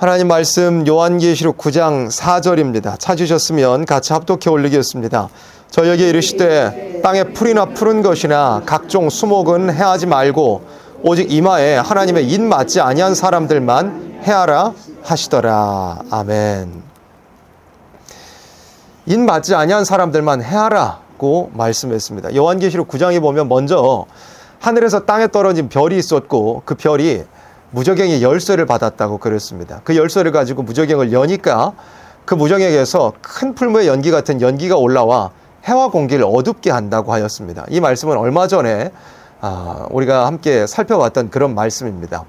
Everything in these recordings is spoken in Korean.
하나님 말씀 요한계시록 9장 4절입니다. 찾으셨으면 같이 합독해 올리겠습니다. 저에게 이르시되 땅에 풀이나 푸른 것이나 각종 수목은 해하지 말고 오직 이마에 하나님의 인 맞지 아니한 사람들만 해하라 하시더라. 아멘. 인 맞지 아니한 사람들만 해하라고 말씀했습니다. 요한계시록 9장에 보면 먼저 하늘에서 땅에 떨어진 별이 있었고 그 별이 무저갱이 열쇠를 받았다고 그랬습니다. 그 열쇠를 가지고 무저갱을 여니까 그 무저갱에서 큰 풀무의 연기 같은 연기가 올라와 해와 공기를 어둡게 한다고 하였습니다. 이 말씀은 얼마 전에 우리가 함께 살펴봤던 그런 말씀입니다.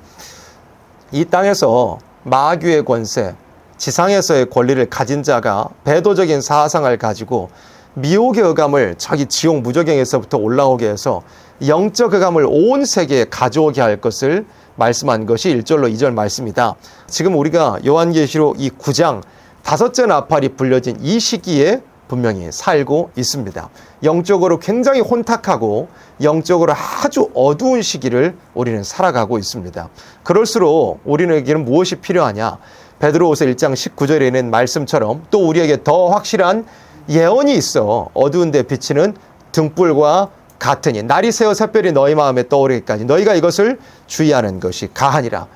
이 땅에서 마귀의 권세, 지상에서의 권리를 가진 자가 배도적인 사상을 가지고 미혹의 의감을 자기 지옥 무저갱에서부터 올라오게 해서 영적 의감을 온 세계에 가져오게 할 것을 말씀한 것이 1절로 2절 말씀이다. 지금 우리가 요한계시록 이 9장 5째 나팔이 불려진 이 시기에 분명히 살고 있습니다. 영적으로 굉장히 혼탁하고 영적으로 아주 어두운 시기를 우리는 살아가고 있습니다. 그럴수록 우리에게는 무엇이 필요하냐? 베드로후서 1장 19절에 있는 말씀처럼 또 우리에게 더 확실한 예언이 있어. 어두운 데 비치는 등불과 같으니 날이 새어 샛별이 너희 마음에 떠오르기까지 너희가 이것을 주의하는 것이 가하니라.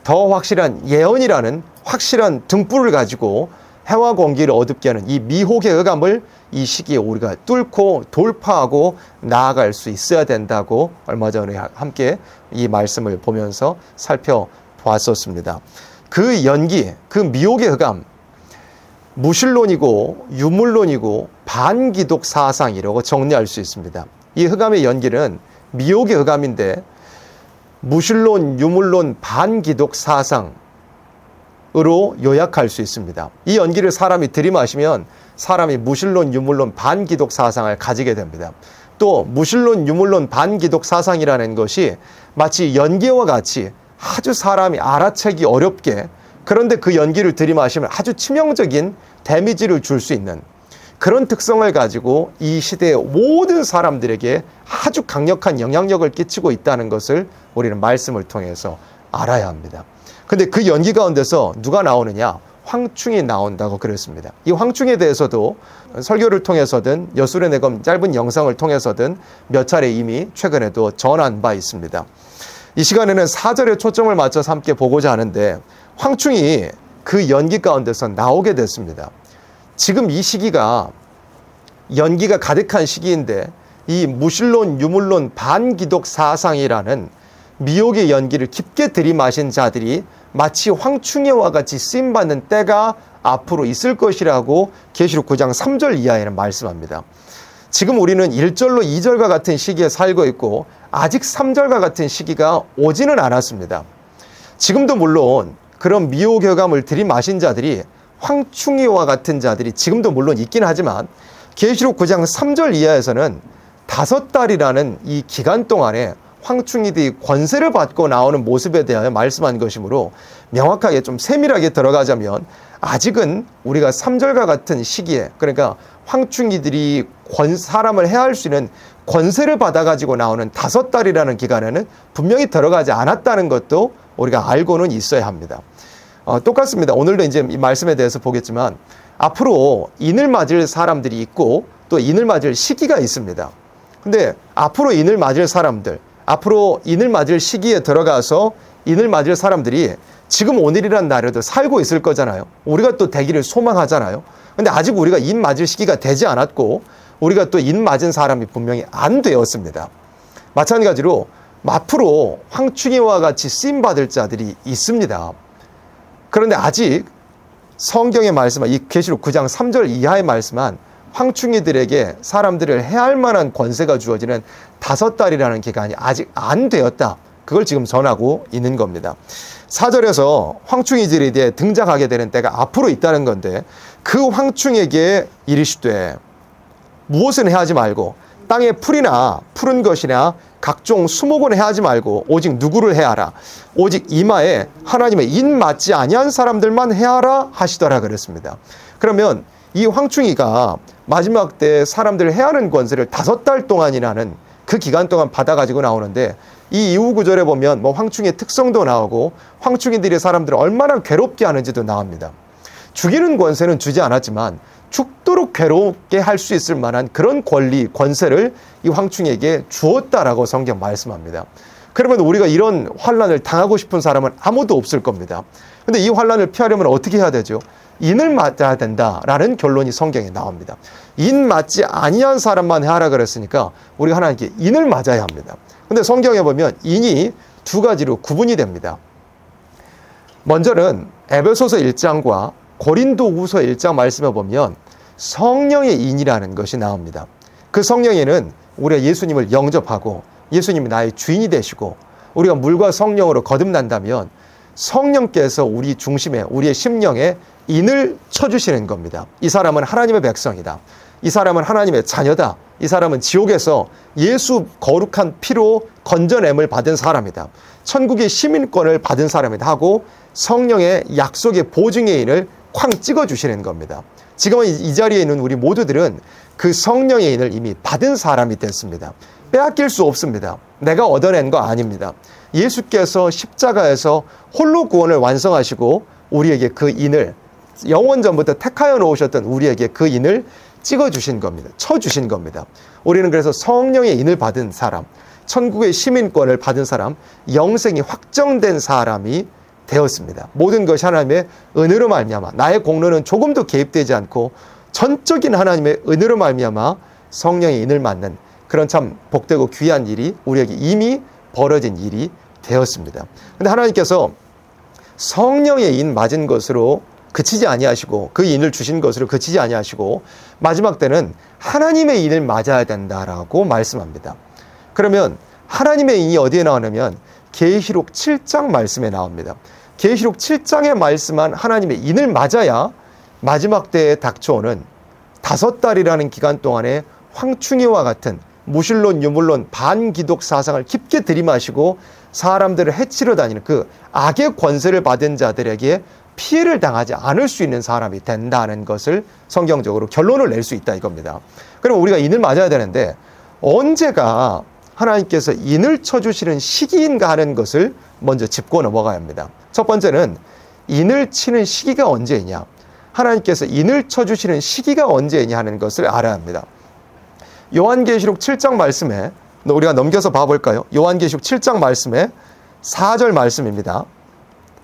더 확실한 예언이라는 확실한 등불을 가지고 해와 공기를 어둡게 하는 이 미혹의 의감을 이 시기에 우리가 뚫고 돌파하고 나아갈 수 있어야 된다고 얼마 전에 함께 이 말씀을 보면서 살펴보았었습니다. 그 연기, 그 미혹의 의감, 무신론이고 유물론이고 반기독 사상이라고 정리할 수 있습니다. 이 흑암의 연기는 미혹의 흑암인데 무신론, 유물론, 반기독 사상으로 요약할 수 있습니다. 이 연기를 사람이 들이마시면 사람이 무신론, 유물론, 반기독 사상을 가지게 됩니다. 또 무신론, 유물론, 반기독 사상이라는 것이 마치 연기와 같이 아주 사람이 알아채기 어렵게, 그런데 그 연기를 들이마시면 아주 치명적인 데미지를 줄 수 있는 그런 특성을 가지고 이 시대의 모든 사람들에게 아주 강력한 영향력을 끼치고 있다는 것을 우리는 말씀을 통해서 알아야 합니다. 근데 그 연기 가운데서 누가 나오느냐? 황충이 나온다고 그랬습니다. 이 황충에 대해서도 설교를 통해서든 여술의 내검 짧은 영상을 통해서든 몇 차례 이미 최근에도 전한 바 있습니다. 이 시간에는 4절에 초점을 맞춰서 함께 보고자 하는데 황충이 그 연기 가운데서 나오게 됐습니다. 지금 이 시기가 연기가 가득한 시기인데 이 무신론, 유물론, 반기독 사상이라는 미혹의 연기를 깊게 들이마신 자들이 마치 황충이와 같이 쓰임받는 때가 앞으로 있을 것이라고 계시록 9장 3절 이하에는 말씀합니다. 지금 우리는 1절로 2절과 같은 시기에 살고 있고 아직 3절과 같은 시기가 오지는 않았습니다. 지금도 물론 그런 미혹의 의감을 들이마신 자들이 황충이와 같은 자들이 지금도 물론 있긴 하지만 계시록 9장 3절 이하에서는 5달이라는 이 기간 동안에 황충이들이 권세를 받고 나오는 모습에 대하여 말씀한 것이므로 명확하게 좀 세밀하게 들어가자면 아직은 우리가 3절과 같은 시기에, 그러니까 황충이들이 사람을 해할 수 있는 권세를 받아가지고 나오는 5달이라는 기간에는 분명히 들어가지 않았다는 것도 우리가 알고는 있어야 합니다. 똑같습니다. 오늘도 이제 이 말씀에 대해서 보겠지만 앞으로 인을 맞을 사람들이 있고 또 인을 맞을 시기가 있습니다. 근데 앞으로 인을 맞을 사람들, 앞으로 인을 맞을 시기에 들어가서 인을 맞을 사람들이 지금 오늘이란 날에도 살고 있을 거잖아요. 우리가 또 되기를 소망하잖아요. 근데 아직 우리가 인 맞을 시기가 되지 않았고 우리가 또 인 맞은 사람이 분명히 안 되었습니다. 마찬가지로 앞으로 황충이와 같이 쓰임받을 자들이 있습니다. 그런데 아직 성경의 말씀한 이 계시록 9장 3절 이하의 말씀한 황충이들에게 사람들을 해할 만한 권세가 주어지는 5달이라는 기간이 아직 안 되었다. 그걸 지금 전하고 있는 겁니다. 4절에서 황충이들에 대해 등장하게 되는 때가 앞으로 있다는 건데 그 황충에게 이르시되 무엇은 해하지 말고 땅에 풀이나 푸른 것이나 각종 수목은 해하지 말고 오직 누구를 해하라. 오직 이마에 하나님의 인 맞지 아니한 사람들만 해하라 하시더라 그랬습니다. 그러면 이 황충이가 마지막 때 사람들을 해하는 권세를 5달 동안이라는 그 기간 동안 받아가지고 나오는데 이 이후 구절에 보면 뭐 황충의 특성도 나오고 황충이들이 사람들을 얼마나 괴롭게 하는지도 나옵니다. 죽이는 권세는 주지 않았지만 죽도록 괴롭게 할 수 있을 만한 그런 권리, 권세를 이 황충에게 주었다라고 성경 말씀합니다. 그러면 우리가 이런 환난을 당하고 싶은 사람은 아무도 없을 겁니다. 근데 이 환난을 피하려면 어떻게 해야 되죠? 인을 맞아야 된다라는 결론이 성경에 나옵니다. 인 맞지 아니한 사람만 하라 그랬으니까 우리가 하나님께 인을 맞아야 합니다. 근데 성경에 보면 인이 두 가지로 구분이 됩니다. 먼저는 에베소서 1장과 고린도후서 1장 말씀에 보면 성령의 인이라는 것이 나옵니다. 그 성령에는 우리가 예수님을 영접하고 예수님이 나의 주인이 되시고 우리가 물과 성령으로 거듭난다면 성령께서 우리 중심에, 우리의 심령에 인을 쳐주시는 겁니다. 이 사람은 하나님의 백성이다. 이 사람은 하나님의 자녀다. 이 사람은 지옥에서 예수 거룩한 피로 건져냄을 받은 사람이다. 천국의 시민권을 받은 사람이다 하고 성령의 약속의 보증의 인을 쾅 찍어주시는 겁니다. 지금은 이 자리에 있는 우리 모두들은 그 성령의 인을 이미 받은 사람이 됐습니다. 빼앗길 수 없습니다. 내가 얻어낸 거 아닙니다. 예수께서 십자가에서 홀로 구원을 완성하시고 우리에게 그 인을 영원전부터 택하여 놓으셨던 우리에게 그 인을 찍어주신 겁니다. 쳐주신 겁니다. 우리는 그래서 성령의 인을 받은 사람, 천국의 시민권을 받은 사람, 영생이 확정된 사람이 되었습니다. 모든 것이 하나님의 은혜로 말미암아 나의 공로는 조금도 개입되지 않고 전적인 하나님의 은혜로 말미암아 성령의 인을 맞는 그런 참 복되고 귀한 일이 우리에게 이미 벌어진 일이 되었습니다. 그런데 하나님께서 성령의 인 맞은 것으로 그치지 아니하시고 그 인을 주신 것으로 그치지 아니하시고 마지막 때는 하나님의 인을 맞아야 된다라고 말씀합니다. 그러면 하나님의 인이 어디에 나오냐면 계시록 7장 말씀에 나옵니다. 계시록 7장에 말씀한 하나님의 인을 맞아야 마지막 때에 닥쳐오는 5달이라는 기간 동안에 황충이와 같은 무신론, 유물론, 반기독 사상을 깊게 들이마시고 사람들을 해치려 다니는 그 악의 권세를 받은 자들에게 피해를 당하지 않을 수 있는 사람이 된다는 것을 성경적으로 결론을 낼 수 있다 이겁니다. 그럼 우리가 인을 맞아야 되는데 언제가 하나님께서 인을 쳐주시는 시기인가 하는 것을 먼저 짚고 넘어가야 합니다. 첫 번째는 인을 치는 시기가 언제이냐, 하나님께서 인을 쳐주시는 시기가 언제이냐 하는 것을 알아야 합니다. 요한계시록 7장 말씀에 우리가 넘겨서 봐볼까요? 요한계시록 7장 말씀에 4절 말씀입니다.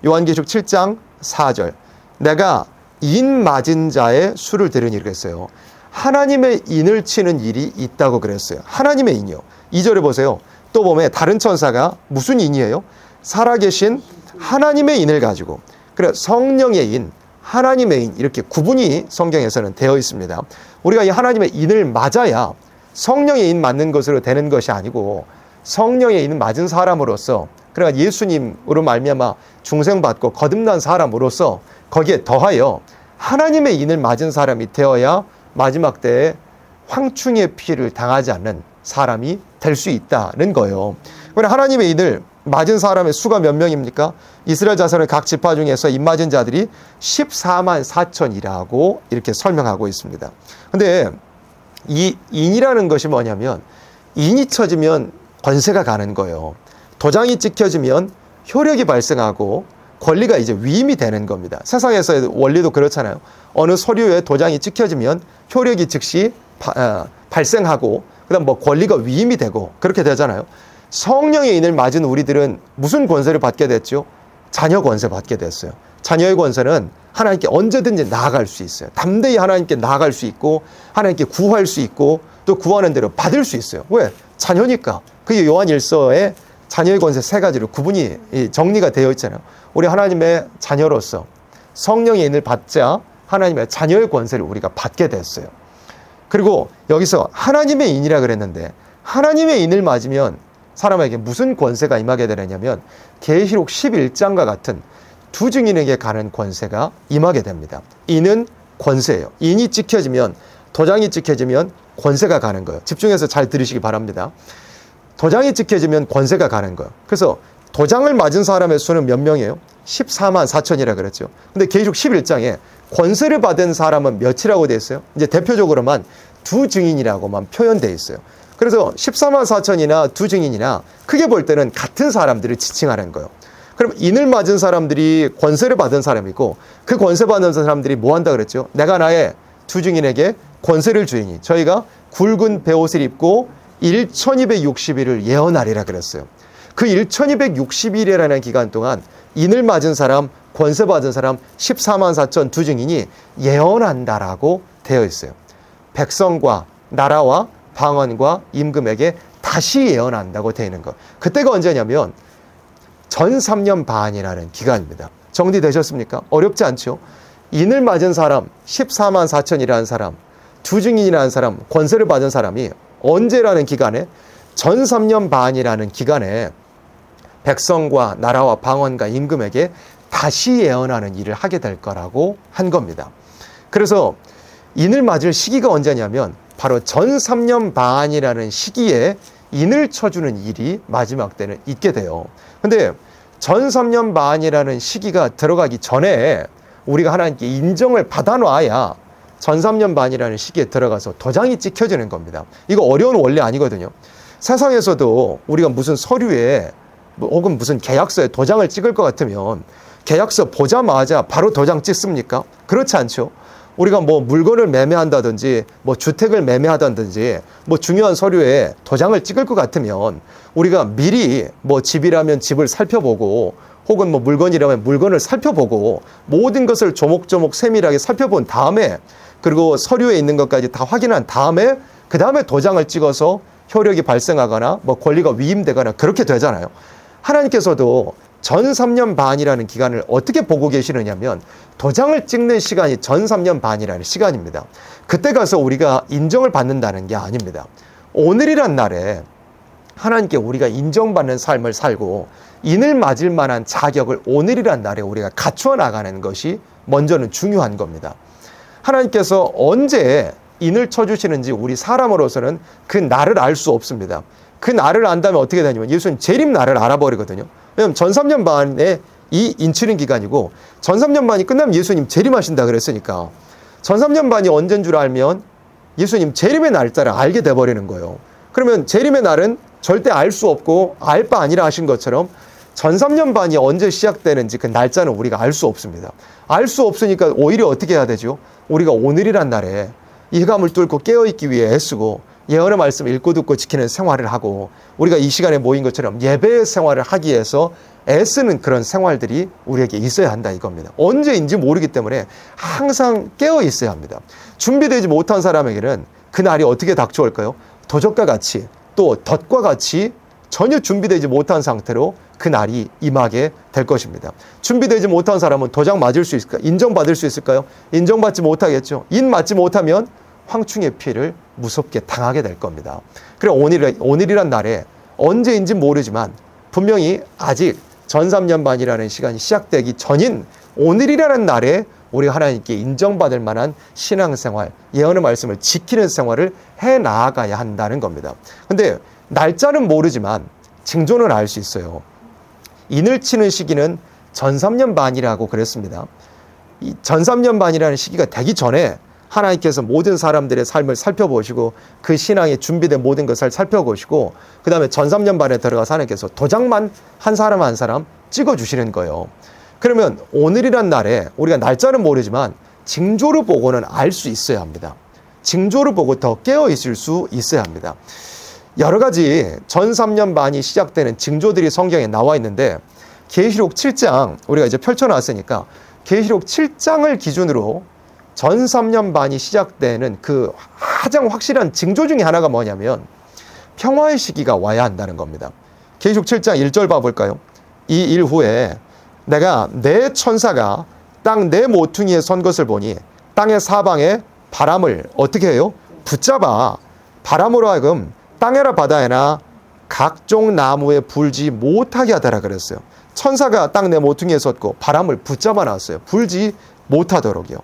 요한계시록 7장 4절 내가 인 맞은 자의 수를 들으니 그랬어요. 하나님의 인을 치는 일이 있다고 그랬어요. 하나님의 인이요. 2절에 보세요. 또 보면 다른 천사가 무슨 인이에요? 살아계신 하나님의 인을 가지고, 그래 성령의 인, 하나님의 인 이렇게 구분이 성경에서는 되어 있습니다. 우리가 이 하나님의 인을 맞아야 성령의 인 맞는 것으로 되는 것이 아니고 성령의 인 맞은 사람으로서, 그러니까 예수님으로 말미암아 중생받고 거듭난 사람으로서 거기에 더하여 하나님의 인을 맞은 사람이 되어야 마지막 때에 황충의 피해를 당하지 않는 사람이 될 수 있다는 거예요. 그러나 하나님의 인을 맞은 사람의 수가 몇 명입니까? 이스라엘 자손의 각 지파 중에서 인 맞은 자들이 14만 4천이라고 이렇게 설명하고 있습니다. 근데 이 인이라는 것이 뭐냐면 인이 쳐지면 권세가 가는 거예요. 도장이 찍혀지면 효력이 발생하고 권리가 이제 위임이 되는 겁니다. 세상에서의 원리도 그렇잖아요. 어느 서류에 도장이 찍혀지면 효력이 즉시 발생하고 그다음 뭐 권리가 위임이 되고 그렇게 되잖아요. 성령의 인을 맞은 우리들은 무슨 권세를 받게 됐죠? 자녀 권세 받게 됐어요. 자녀의 권세는 하나님께 언제든지 나아갈 수 있어요. 담대히 하나님께 나아갈 수 있고 하나님께 구할 수 있고 또 구하는 대로 받을 수 있어요. 왜? 자녀니까. 그게 요한 1서에 자녀의 권세 3가지로 구분이 정리가 되어 있잖아요. 우리 하나님의 자녀로서 성령의 인을 받자 하나님의 자녀의 권세를 우리가 받게 됐어요. 그리고 여기서 하나님의 인이라 그랬는데 하나님의 인을 맞으면 사람에게 무슨 권세가 임하게 되느냐면 계시록 11장과 같은 두 증인에게 가는 권세가 임하게 됩니다. 인은 권세예요. 인이 찍혀지면, 도장이 찍혀지면 권세가 가는 거예요. 집중해서 잘 들으시기 바랍니다. 도장이 찍혀지면 권세가 가는 거예요. 그래서 도장을 맞은 사람의 수는 몇 명이에요? 14만 4천이라 그랬죠. 근데 계시록 11장에 권세를 받은 사람은 몇이라고 되어 있어요? 이제 대표적으로만 두 증인이라고만 표현되어 있어요. 그래서 14만 4천이나 두 증인이나 크게 볼 때는 같은 사람들을 지칭하는 거예요. 그럼 인을 맞은 사람들이 권세를 받은 사람이고 그 권세 받은 사람들이 뭐 한다 그랬죠? 내가 나의 두 증인에게 권세를 주이니 저희가 굵은 베옷을 입고 1260일을 예언하리라 그랬어요. 그 1260일이라는 기간 동안 인을 맞은 사람, 권세 받은 사람 14만 4천 두 증인이 예언한다라고 되어 있어요. 백성과 나라와 방언과 임금에게 다시 예언한다고 되어 있는 것. 그때가 언제냐면 전 3년 반이라는 기간입니다. 정리되셨습니까? 어렵지 않죠? 인을 맞은 사람 14만 4천이라는 사람, 두 증인이라는 사람, 권세를 받은 사람이 언제라는 기간에 전 3년 반이라는 기간에 백성과 나라와 방언과 임금에게 다시 예언하는 일을 하게 될 거라고 한 겁니다. 그래서 인을 맞을 시기가 언제냐면 바로 전 3년 반이라는 시기에 인을 쳐주는 일이 마지막 때는 있게 돼요. 근데 전 3년 반이라는 시기가 들어가기 전에 우리가 하나님께 인정을 받아놔야 전 3년 반이라는 시기에 들어가서 도장이 찍혀지는 겁니다. 이거 어려운 원리 아니거든요. 세상에서도 우리가 무슨 서류에 혹은 무슨 계약서에 도장을 찍을 것 같으면 계약서 보자마자 바로 도장 찍습니까? 그렇지 않죠. 우리가 뭐 물건을 매매한다든지 뭐 주택을 매매하다든지 뭐 중요한 서류에 도장을 찍을 것 같으면 우리가 미리 뭐 집이라면 집을 살펴보고 혹은 뭐 물건이라면 물건을 살펴보고 모든 것을 조목조목 세밀하게 살펴본 다음에 그리고 서류에 있는 것까지 다 확인한 다음에 그 다음에 도장을 찍어서 효력이 발생하거나 뭐 권리가 위임되거나 그렇게 되잖아요. 하나님께서도 전 3년 반이라는 기간을 어떻게 보고 계시느냐면 도장을 찍는 시간이 전 3년 반이라는 시간입니다. 그때 가서 우리가 인정을 받는다는 게 아닙니다. 오늘이란 날에 하나님께 우리가 인정받는 삶을 살고 인을 맞을 만한 자격을 오늘이란 날에 우리가 갖추어 나가는 것이 먼저는 중요한 겁니다. 하나님께서 언제 인을 쳐주시는지 우리 사람으로서는 그 날을 알 수 없습니다. 그 날을 안다면 어떻게 되냐면 예수님 재림 날을 알아버리거든요. 왜냐하면 전 3년 반에 이 인치는 기간이고 전 3년 반이 끝나면 예수님 재림하신다 그랬으니까 전 3년 반이 언제인 줄 알면 예수님 재림의 날짜를 알게 돼버리는 거예요. 그러면 재림의 날은 절대 알 수 없고 알 바 아니라 하신 것처럼 전 3년 반이 언제 시작되는지 그 날짜는 우리가 알 수 없습니다. 알 수 없으니까 오히려 어떻게 해야 되죠? 우리가 오늘이란 날에 이감을 뚫고 깨어있기 위해 애쓰고 예언의 말씀을 읽고 듣고 지키는 생활을 하고 우리가 이 시간에 모인 것처럼 예배의 생활을 하기 위해서 애쓰는 그런 생활들이 우리에게 있어야 한다 이겁니다. 언제인지 모르기 때문에 항상 깨어 있어야 합니다. 준비되지 못한 사람에게는 그 날이 어떻게 닥쳐올까요? 도적과 같이 또 덫과 같이 전혀 준비되지 못한 상태로 그 날이 임하게 될 것입니다. 준비되지 못한 사람은 도장 맞을 수 있을까요? 인정받을 수 있을까요? 인정받지 못하겠죠. 인 맞지 못하면 황충의 피해를 무섭게 당하게 될 겁니다. 그래 오늘이란 날에 언제인지 모르지만 분명히 아직 전 3년 반이라는 시간이 시작되기 전인 오늘이라는 날에 우리가 하나님께 인정받을 만한 신앙생활, 예언의 말씀을 지키는 생활을 해 나아가야 한다는 겁니다. 근데 날짜는 모르지만 징조는 알 수 있어요. 인을 치는 시기는 전 3년 반이라고 그랬습니다. 이 전 3년 반이라는 시기가 되기 전에 하나님께서 모든 사람들의 삶을 살펴보시고 그 신앙에 준비된 모든 것을 살펴보시고 그 다음에 전 3년 반에 들어가서 하나님께서 도장만 한 사람 한 사람 찍어주시는 거예요. 그러면 오늘이란 날에 우리가 날짜는 모르지만 징조를 보고는 알 수 있어야 합니다. 징조를 보고 더 깨어 있을 수 있어야 합니다. 여러 가지 전 3년 반이 시작되는 징조들이 성경에 나와 있는데 계시록 7장 우리가 이제 펼쳐놨으니까 계시록 7장을 기준으로 전 3년 반이 시작되는 그 가장 확실한 징조 중에 하나가 뭐냐면 평화의 시기가 와야 한다는 겁니다. 계시록 7장 1절 봐볼까요? 이 일 후에 내가 내 천사가 땅 내 모퉁이에 선 것을 보니 땅의 사방에 바람을 어떻게 해요? 붙잡아 바람으로 하여금 땅에나 바다에나 각종 나무에 불지 못하게 하더라 그랬어요. 천사가 땅 내 모퉁이에 섰고 바람을 붙잡아 놨어요. 불지 못하도록이요.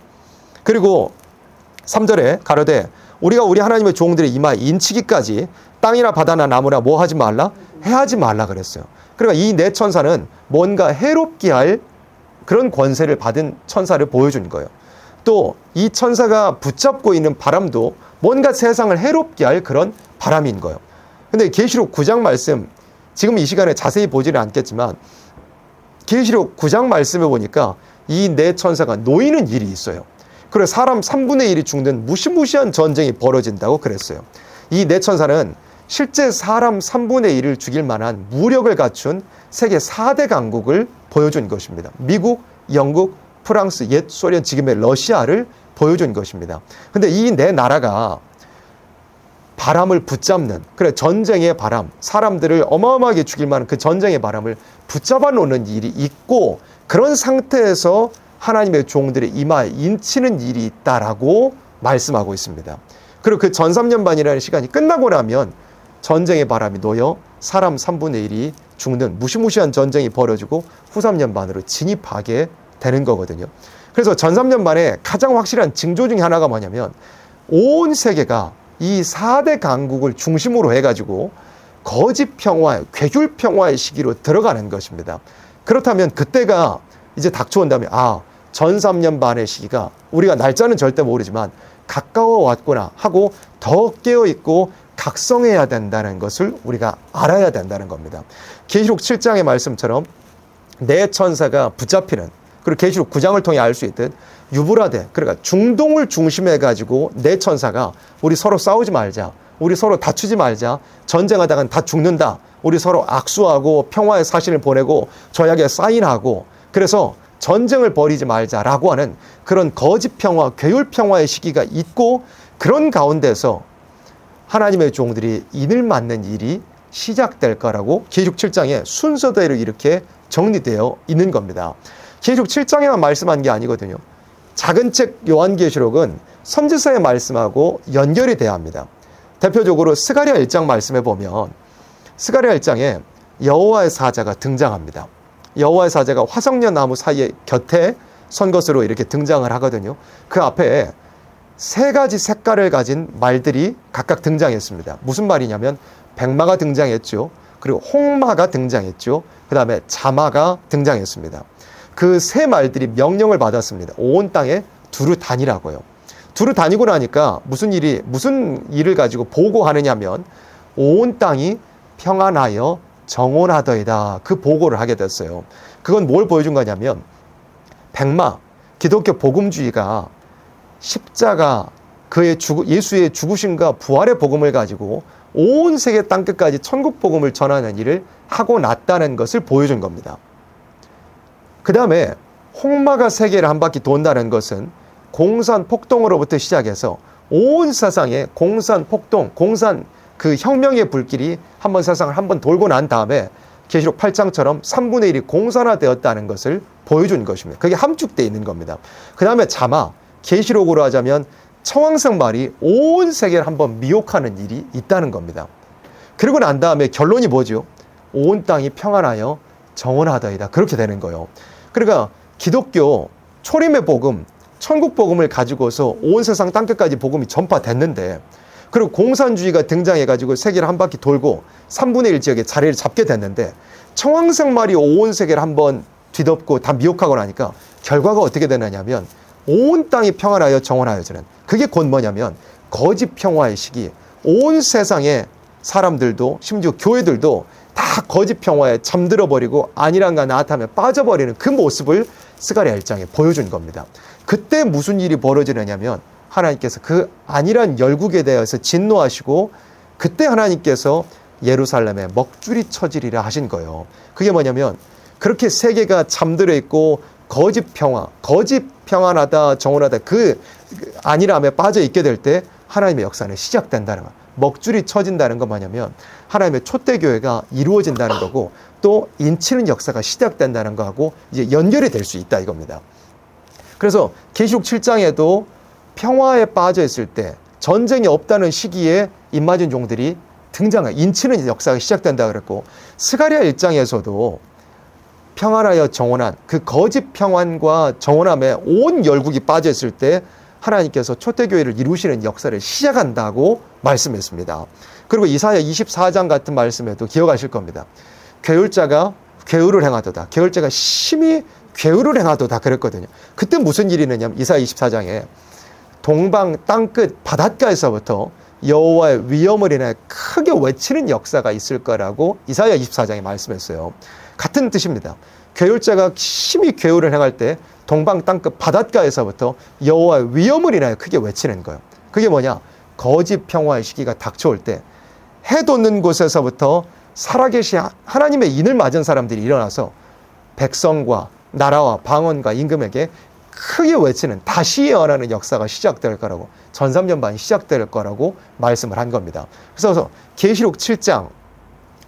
그리고 3절에 가로되 우리가 우리 하나님의 종들의 이마에 인치기까지 땅이나 바다나 나무나 뭐 하지 말라? 해하지 말라 그랬어요. 그러니까 이 네 천사는 뭔가 해롭게 할 그런 권세를 받은 천사를 보여준 거예요. 또 이 천사가 붙잡고 있는 바람도 뭔가 세상을 해롭게 할 그런 바람인 거예요. 근데 계시록 9장 말씀, 지금 이 시간에 자세히 보지는 않겠지만 계시록 9장 말씀에 보니까 이 네 천사가 놓이는 일이 있어요. 그래서 사람 3분의 1이 죽는 무시무시한 전쟁이 벌어진다고 그랬어요. 이 네 천사는 실제 사람 3분의 1을 죽일 만한 무력을 갖춘 세계 4대 강국을 보여준 것입니다. 미국, 영국, 프랑스, 옛 소련, 지금의 러시아를 보여준 것입니다. 근데 이 네 나라가 바람을 붙잡는, 그래, 전쟁의 바람, 사람들을 어마어마하게 죽일 만한 그 전쟁의 바람을 붙잡아 놓는 일이 있고, 그런 상태에서 하나님의 종들의 이마에 인치는 일이 있다라고 말씀하고 있습니다. 그리고 그 전 3년 반이라는 시간이 끝나고 나면 전쟁의 바람이 놓여 사람 3분의 1이 죽는 무시무시한 전쟁이 벌어지고 후 3년 반으로 진입하게 되는 거거든요. 그래서 전 3년 반에 가장 확실한 징조 중에 하나가 뭐냐면 온 세계가 이 4대 강국을 중심으로 해가지고 거짓 평화, 괴귤 평화의 시기로 들어가는 것입니다. 그렇다면 그때가 이제 닥쳐온다면 전 3년 반의 시기가 우리가 날짜는 절대 모르지만 가까워 왔구나 하고 더 깨어있고 각성해야 된다는 것을 우리가 알아야 된다는 겁니다. 계시록 7장의 말씀처럼 네 천사가 붙잡히는, 그리고 계시록 9장을 통해 알 수 있듯 유브라데, 그러니까 중동을 중심해 가지고 네 천사가 우리 서로 싸우지 말자, 우리 서로 다투지 말자, 전쟁하다간 다 죽는다, 우리 서로 악수하고 평화의 사신을 보내고 조약에 사인하고 그래서 전쟁을 벌이지 말자라고 하는 그런 거짓 평화, 괴율 평화의 시기가 있고, 그런 가운데서 하나님의 종들이 인을 맞는 일이 시작될 거라고 계시록 7장에 순서대로 이렇게 정리되어 있는 겁니다. 계시록 7장에만 말씀한 게 아니거든요. 작은 책 요한계시록은 선지서의 말씀하고 연결이 돼야 합니다. 대표적으로 스가랴 1장 말씀에 보면 스가랴 1장에 여호와의 사자가 등장합니다. 여호와의 사자가 화석녀 나무 사이에 곁에 선 것으로 이렇게 등장을 하거든요. 그 앞에 세 가지 색깔을 가진 말들이 각각 등장했습니다. 무슨 말이냐면 백마가 등장했죠. 그리고 홍마가 등장했죠. 그 다음에 자마가 등장했습니다. 그 세 말들이 명령을 받았습니다. 온 땅에 두루 다니라고요. 두루 다니고 나니까 무슨 일을 가지고 보고하느냐면 온 땅이 평안하여 정온하더이다. 그 보고를 하게 됐어요. 그건 뭘 보여준 거냐면 백마, 기독교 복음주의가 십자가, 예수의 죽으심과 부활의 복음을 가지고 온 세계 땅끝까지 천국 복음을 전하는 일을 하고 났다는 것을 보여준 겁니다. 그 다음에 홍마가 세계를 한 바퀴 돈다는 것은 공산 폭동으로부터 시작해서 온 세상에 공산 폭동, 그 혁명의 불길이 한번 세상을 한번 돌고 난 다음에 계시록 8장처럼 3분의 1이 공산화되었다는 것을 보여준 것입니다. 그게 함축되어 있는 겁니다. 그 다음에 자마, 계시록으로 하자면 청황성 말이 온 세계를 한번 미혹하는 일이 있다는 겁니다. 그리고 난 다음에 결론이 뭐죠? 온 땅이 평안하여 정원하더이다. 그렇게 되는 거예요. 그러니까 기독교 초림의 복음, 천국 복음을 가지고서 온 세상 땅끝까지 복음이 전파됐는데, 그리고 공산주의가 등장해가지고 세계를 한 바퀴 돌고 3분의 1 지역에 자리를 잡게 됐는데, 청황성 말이 온 세계를 한번 뒤덮고 다 미혹하고 나니까 결과가 어떻게 되느냐면 온 땅이 평안하여 정원하여지는, 그게 곧 뭐냐면 거짓 평화의 시기, 온 세상의 사람들도 심지어 교회들도 다 거짓 평화에 잠들어 버리고 안일함과 나타함에 빠져버리는 그 모습을 스가랴 1장에 보여준 겁니다. 그때 무슨 일이 벌어지느냐면 하나님께서 그 안일한 열국에 대해서 진노하시고, 그때 하나님께서 예루살렘에 먹줄이 쳐지리라 하신 거예요. 그게 뭐냐면 그렇게 세계가 잠들어 있고 거짓 평안하다, 정원하다, 그 안일함에 빠져 있게 될 때 하나님의 역사는 시작된다는 거예요. 먹줄이 쳐진다는 건 뭐냐면 하나님의 촛대교회가 이루어진다는 거고, 또 인치는 역사가 시작된다는 거하고 이제 연결이 될 수 있다 이겁니다. 그래서 계시록 7장에도 평화에 빠져 있을 때, 전쟁이 없다는 시기에 입맞은 종들이 인치는 역사가 시작된다 그랬고, 스가랴 1장에서도 평안하여 정원한 그 거짓 평안과 정원함에 온 열국이 빠져 있을 때 하나님께서 초대교회를 이루시는 역사를 시작한다고 말씀했습니다. 그리고 이사야 24장 같은 말씀에도 기억하실 겁니다. 괴율자가 괴율을 행하도다. 괴율자가 심히 괴율을 행하도다 그랬거든요. 그때 무슨 일이 있느냐면 이사야 24장에 동방 땅끝 바닷가에서부터 여호와의 위엄을 인하여 크게 외치는 역사가 있을 거라고 이사야 24장에 말씀했어요. 같은 뜻입니다. 괴율자가 심히 괴율을 행할 때 동방 땅끝 바닷가에서부터 여호와의 위엄을 인하여 크게 외치는 거예요. 그게 뭐냐? 거짓 평화의 시기가 닥쳐올 때 해 돋는 곳에서부터 살아계신 하나님의 인을 맞은 사람들이 일어나서 백성과 나라와 방언과 임금에게 크게 외치는, 다시 예언하는 역사가 시작될 거라고, 전삼년반이 시작될 거라고 말씀을 한 겁니다. 그래서 계시록 7장,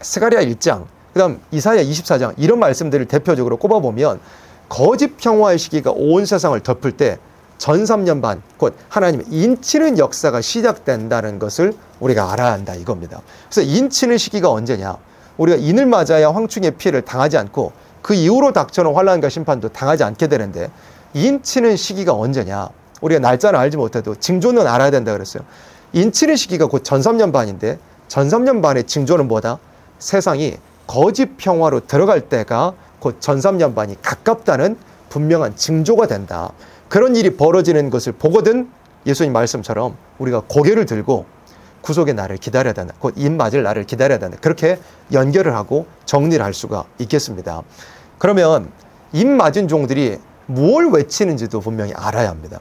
스가랴 1장, 그 다음 이사야 24장 이런 말씀들을 대표적으로 꼽아보면 거짓 평화의 시기가 온 세상을 덮을 때 전삼년반, 곧 하나님의 인치는 역사가 시작된다는 것을 우리가 알아야 한다 이겁니다. 그래서 인치는 시기가 언제냐? 우리가 인을 맞아야 황충의 피해를 당하지 않고 그 이후로 닥쳐오는 환난과 심판도 당하지 않게 되는데, 인치는 시기가 언제냐? 우리가 날짜는 알지 못해도 징조는 알아야 된다 그랬어요. 인치는 시기가 곧 전삼년반인데, 전삼년반의 징조는 뭐다? 세상이 거짓 평화로 들어갈 때가 곧 전삼년반이 가깝다는 분명한 징조가 된다. 그런 일이 벌어지는 것을 보거든 예수님 말씀처럼 우리가 고개를 들고 구속의 날을 기다려야 된다. 곧 인 맞을 날을 기다려야 된다. 그렇게 연결을 하고 정리를 할 수가 있겠습니다. 그러면 인 맞은 종들이 뭘 외치는지도 분명히 알아야 합니다.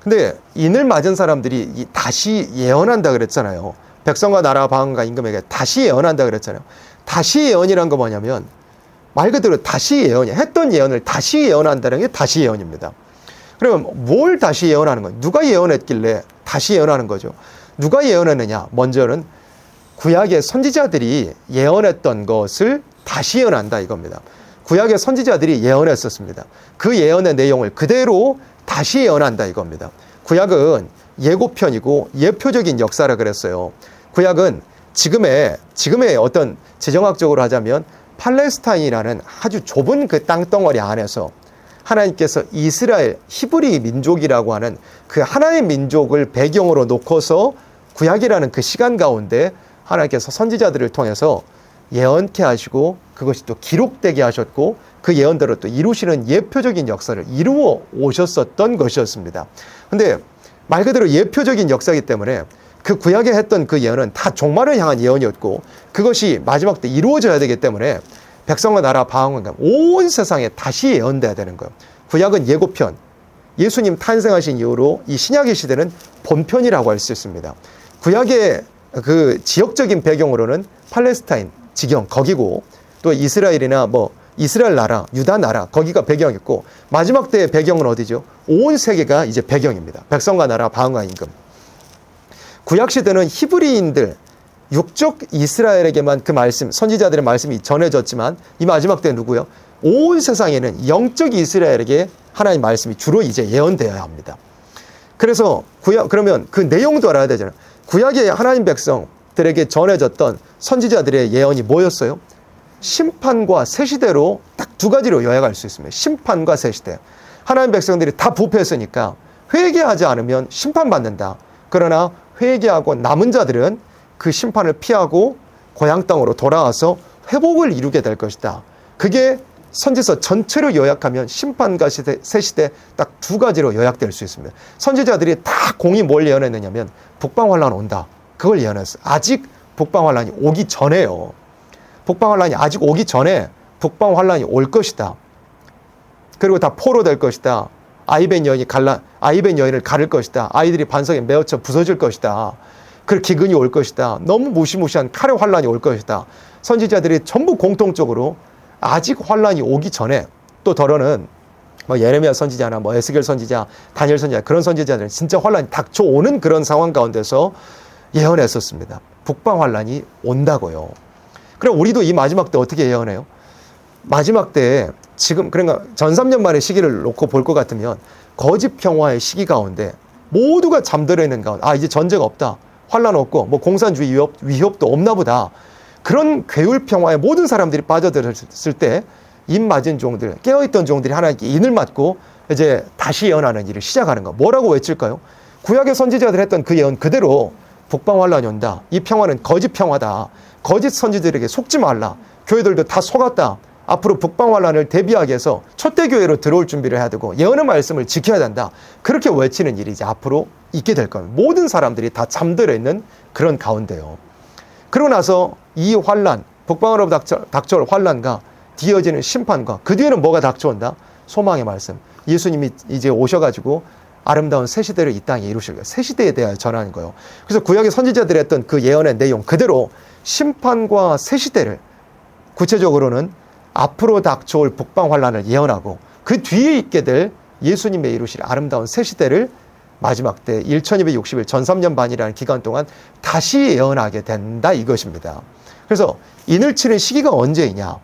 근데 인을 맞은 사람들이 다시 예언한다 그랬잖아요. 백성과 나라 방언과 임금에게 다시 예언한다 그랬잖아요. 다시 예언이란 거 뭐냐면 말 그대로 다시 예언이야. 했던 예언을 다시 예언한다는 게 다시 예언입니다. 그러면 뭘 다시 예언하는 거예요? 누가 예언했길래 다시 예언하는 거죠? 누가 예언했느냐? 먼저는 구약의 선지자들이 예언했던 것을 다시 예언한다 이겁니다. 구약의 선지자들이 예언했었습니다. 그 예언의 내용을 그대로 다시 예언한다 이겁니다. 구약은 예고편이고 예표적인 역사라 그랬어요. 구약은 지금의 어떤 지정학적으로 하자면 팔레스타인이라는 아주 좁은 그 땅덩어리 안에서 하나님께서 이스라엘, 히브리 민족이라고 하는 그 하나의 민족을 배경으로 놓고서 구약이라는 그 시간 가운데 하나님께서 선지자들을 통해서 예언케 하시고 그것이 또 기록되게 하셨고 그 예언대로 또 이루시는 예표적인 역사를 이루어 오셨었던 것이었습니다. 근데 말 그대로 예표적인 역사이기 때문에 그 구약에 했던 그 예언은 다 종말을 향한 예언이었고 그것이 마지막 때 이루어져야 되기 때문에 백성과 나라 방언과 온 세상에 다시 예언돼야 되는 거예요. 구약은 예고편, 예수님 탄생하신 이후로 이 신약의 시대는 본편이라고 할 수 있습니다. 구약의 그 지역적인 배경으로는 팔레스타인 지경 거기고 또 이스라엘이나 뭐 이스라엘 나라, 유다 나라 거기가 배경이었고 마지막 때의 배경은 어디죠? 온 세계가 이제 배경입니다. 백성과 나라 방언과 임금. 구약 시대는 히브리인들 육적 이스라엘에게만 그 말씀, 선지자들의 말씀이 전해졌지만 이 마지막 때 누구요? 온 세상에는 영적 이스라엘에게 하나님 말씀이 주로 이제 예언되어야 합니다. 그래서 그러면 그 내용도 알아야 되잖아요. 구약의 하나님 백성들에게 전해졌던 선지자들의 예언이 뭐였어요? 심판과 새 시대로 딱 두 가지로 요약할 수 있습니다. 심판과 새 시대. 하나님 백성들이 다 부패했으니까 회개하지 않으면 심판받는다. 그러나 회개하고 남은 자들은 그 심판을 피하고 고향 땅으로 돌아와서 회복을 이루게 될 것이다. 그게 선지서 전체로 요약하면 심판과 새 시대 딱 두 가지로 요약될 수 있습니다. 선지자들이 다 공이 뭘 예언했느냐면 북방환란 온다. 그걸 예언했어요. 아직 북방환란이 오기 전에요. 북방환란이 아직 오기 전에 북방환란이 올 것이다. 그리고 다 포로 될 것이다. 아이벤 여인을 가를 것이다. 아이들이 반석에 메어쳐 부서질 것이다. 그 기근이 올 것이다. 너무 무시무시한 칼의 환란이 올 것이다. 선지자들이 전부 공통적으로 아직 환란이 오기 전에, 또 더러는 뭐 예레미야 선지자나 뭐 에스겔 선지자, 다니엘 선지자 그런 선지자들은 진짜 환란이 닥쳐오는 그런 상황 가운데서 예언했었습니다. 북방 환란이 온다고요. 그럼 우리도 이 마지막 때 어떻게 예언해요? 마지막 때에 지금 그러니까 전삼년만의 시기를 놓고 볼 것 같으면 거짓 평화의 시기 가운데 모두가 잠들어 있는 가운데 이제 전쟁 없다. 환란 없고 뭐 공산주의 위협도 없나 보다. 그런 괴울 평화에 모든 사람들이 빠져들었을 때 인 맞은 종들, 깨어있던 종들이 하나님께 인을 맞고 이제 다시 예언하는 일을 시작하는 거. 뭐라고 외칠까요? 구약의 선지자들 했던 그 예언 그대로 북방 환란이 온다. 이 평화는 거짓 평화다. 거짓 선지자들에게 속지 말라. 교회들도 다 속았다. 앞으로 북방환란을 대비하기 위해서 초대교회로 들어올 준비를 해야 되고 예언의 말씀을 지켜야 된다. 그렇게 외치는 일이 이제 앞으로 있게 될 겁니다. 모든 사람들이 다 잠들어 있는 그런 가운데요. 그러고 나서 이 환란, 북방으로부터 닥쳐올 환란과 뒤어지는 심판과 그 뒤에는 뭐가 닥쳐온다? 소망의 말씀. 예수님이 이제 오셔가지고 아름다운 새 시대를 이 땅에 이루실 거예요. 새 시대에 대하여 전하는 거예요. 그래서 구약의 선지자들이 했던 그 예언의 내용 그대로 심판과 새 시대를 구체적으로는 앞으로 닥쳐올 북방 환란을 예언하고 그 뒤에 있게 될 예수님의 이루실 아름다운 새 시대를 마지막 때 1260일 전 3년 반이라는 기간 동안 다시 예언하게 된다 이것입니다. 그래서 인을 치는 시기가 언제이냐,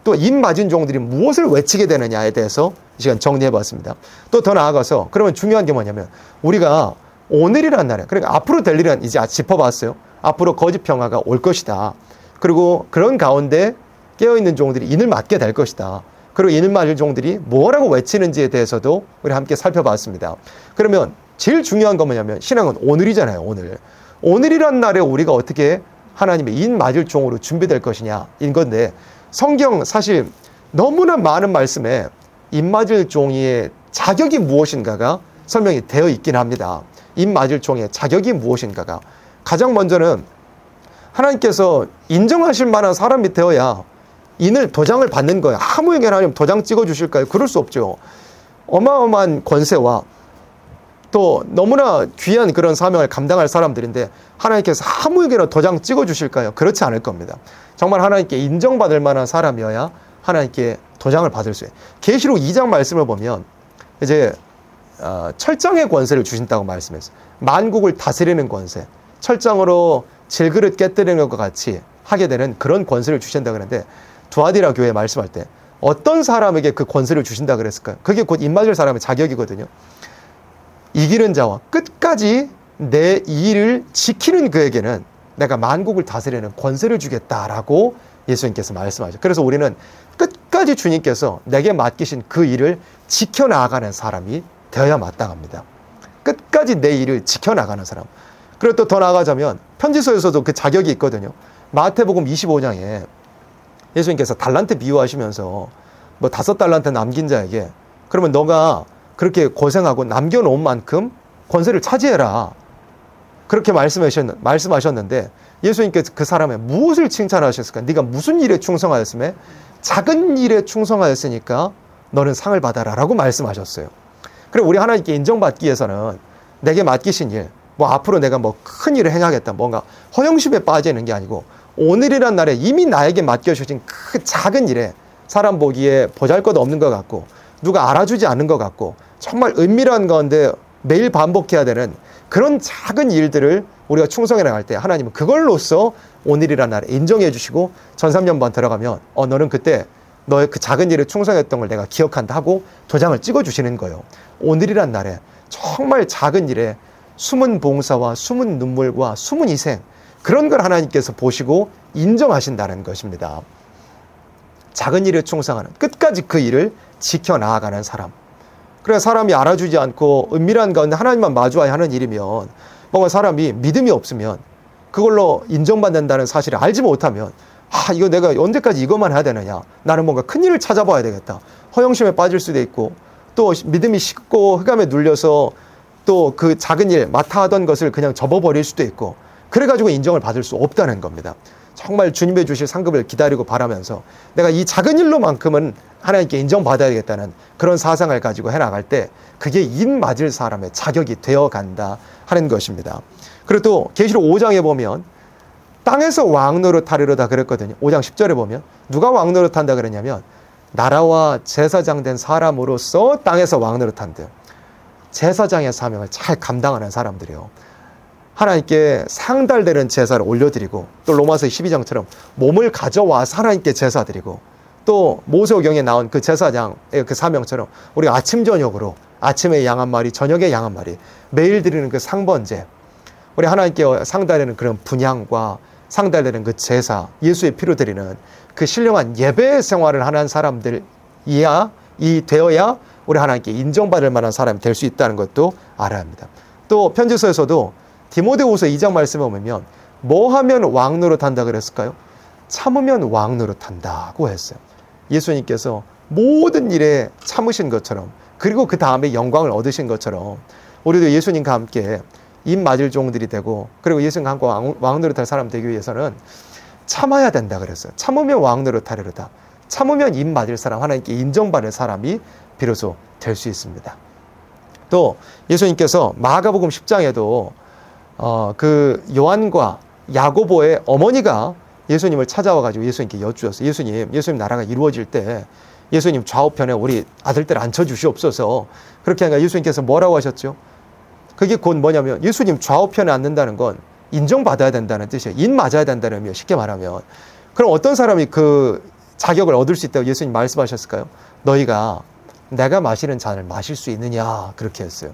또 인 맞은 종들이 무엇을 외치게 되느냐에 대해서 이 시간 정리해 봤습니다. 또 더 나아가서 그러면 중요한 게 뭐냐면 우리가 오늘이란 날에, 그러니까 앞으로 될 일은 이제 짚어봤어요. 앞으로 거짓 평화가 올 것이다. 그리고 그런 가운데 깨어있는 종들이 인을 맞게 될 것이다. 그리고 인을 맞을 종들이 뭐라고 외치는지에 대해서도 우리 함께 살펴봤습니다. 그러면 제일 중요한 건 뭐냐면 신앙은 오늘이잖아요. 오늘이란 날에 우리가 어떻게 하나님의 인 맞을 종으로 준비될 것이냐 인 건데, 성경 사실 너무나 많은 말씀에 인 맞을 종의 자격이 무엇인가가 설명이 되어 있긴 합니다. 인 맞을 종의 자격이 무엇인가가 가장 먼저는 하나님께서 인정하실 만한 사람이 되어야 인을 도장을 받는 거예요. 아무에게나 하나님 도장 찍어 주실까요? 그럴 수 없죠. 어마어마한 권세와 또 너무나 귀한 그런 사명을 감당할 사람들인데 하나님께서 아무에게나 도장 찍어 주실까요? 그렇지 않을 겁니다. 정말 하나님께 인정받을 만한 사람이어야 하나님께 도장을 받을 수 있어요. 계시록 2장 말씀을 보면 이제 철장의 권세를 주신다고 말씀했어요. 만국을 다스리는 권세, 철장으로 질그릇 깨뜨리는 것과 같이 하게 되는 그런 권세를 주신다 그랬는데, 두아디라 교회 말씀할 때 어떤 사람에게 그 권세를 주신다 그랬을까요? 그게 곧 입맞을 사람의 자격이거든요. 이기는 자와 끝까지 내 일을 지키는 그에게는 내가 만국을 다스리는 권세를 주겠다라고 예수님께서 말씀하죠. 그래서 우리는 끝까지 주님께서 내게 맡기신 그 일을 지켜나가는 사람이 되어야 마땅합니다. 끝까지 내 일을 지켜나가는 사람. 그리고 또 더 나아가자면 편지서에서도 그 자격이 있거든요. 마태복음 25장에 예수님께서 달란트 비유하시면서 뭐 5달란트 남긴 자에게 그러면 너가 그렇게 고생하고 남겨놓은 만큼 권세를 차지해라. 그렇게 말씀하셨는데 예수님께서 그 사람의 무엇을 칭찬하셨을까? 네가 무슨 일에 충성하였음에? 작은 일에 충성하였으니까 너는 상을 받아라 라고 말씀하셨어요. 그리고 우리 하나님께 인정받기 위해서는 내게 맡기신 일, 뭐 앞으로 내가 뭐 큰 일을 행하겠다, 뭔가 허영심에 빠지는 게 아니고 오늘이란 날에 이미 나에게 맡겨주신 그 작은 일에 사람 보기에 보잘것없는 것 같고 누가 알아주지 않는 것 같고 정말 은밀한 가운데 매일 반복해야 되는 그런 작은 일들을 우리가 충성해 나갈 때 하나님은 그걸로써 오늘이란 날에 인정해 주시고 전 3년반 들어가면 너는 그때 너의 그 작은 일에 충성했던 걸 내가 기억한다 하고 도장을 찍어 주시는 거예요. 오늘이란 날에 정말 작은 일에 숨은 봉사와 숨은 눈물과 숨은 희생, 그런 걸 하나님께서 보시고 인정하신다는 것입니다. 작은 일에 충성하는, 끝까지 그 일을 지켜나가는 사람. 그래, 사람이 알아주지 않고 은밀한 가운데 하나님만 마주해야 하는 일이면, 뭔가 사람이 믿음이 없으면 그걸로 인정받는다는 사실을 알지 못하면 이거 내가 언제까지 이것만 해야 되느냐, 나는 뭔가 큰 일을 찾아봐야 되겠다, 허영심에 빠질 수도 있고 또 믿음이 식고 흑암에 눌려서 또 그 작은 일 맡아 하던 것을 그냥 접어버릴 수도 있고, 그래가지고 인정을 받을 수 없다는 겁니다. 정말 주님의 주실 상급을 기다리고 바라면서 내가 이 작은 일로만큼은 하나님께 인정받아야 되겠다는 그런 사상을 가지고 해나갈 때 그게 인 맞을 사람의 자격이 되어간다 하는 것입니다. 그리고 또 계시록 5장에 보면 땅에서 왕 노릇하리로다 그랬거든요. 5장 10절에 보면 누가 왕 노릇한다 그랬냐면 나라와 제사장 된 사람으로서 땅에서 왕 노릇한대요. 제사장의 사명을 잘 감당하는 사람들이요, 하나님께 상달되는 제사를 올려드리고, 또 로마서 12장처럼 몸을 가져와서 하나님께 제사 드리고, 또 모세오경에 나온 그 제사장의 그 사명처럼 우리가 아침 저녁으로 아침에 양 한 마리, 저녁에 양 한 마리 매일 드리는 그 상번제, 우리 하나님께 상달되는 그런 분향과 상달되는 그 제사, 예수의 피로 드리는 그 신령한 예배 생활을 하는 사람들이야 되어야 우리 하나님께 인정받을 만한 사람이 될 수 있다는 것도 알아야 합니다. 또 편지서에서도 디모데후서 2장 말씀에 보면 뭐 하면 왕 노릇한다 그랬을까요? 참으면 왕 노릇한다고 했어요. 예수님께서 모든 일에 참으신 것처럼, 그리고 그 다음에 영광을 얻으신 것처럼 우리도 예수님과 함께 입 맞을 종들이 되고, 그리고 예수님과 함께 왕노릇할 사람 되기 위해서는 참아야 된다 그랬어요. 참으면 왕노릇하리로다. 참으면 입 맞을 사람, 하나님께 인정받을 사람이 비로소 될 수 있습니다. 또 예수님께서 마가복음 10장에도 그 요한과 야고보의 어머니가 예수님을 찾아와가지고 예수님께 여쭈었어요. 예수님 나라가 이루어질 때 예수님 좌우편에 우리 아들들 앉혀주시옵소서. 그렇게 하니까 예수님께서 뭐라고 하셨죠? 그게 곧 뭐냐면, 예수님 좌우편에 앉는다는 건 인정받아야 된다는 뜻이에요. 인 맞아야 된다는 의미예요. 쉽게 말하면. 그럼 어떤 사람이 그 자격을 얻을 수 있다고 예수님 말씀하셨을까요? 너희가 내가 마시는 잔을 마실 수 있느냐, 그렇게 했어요.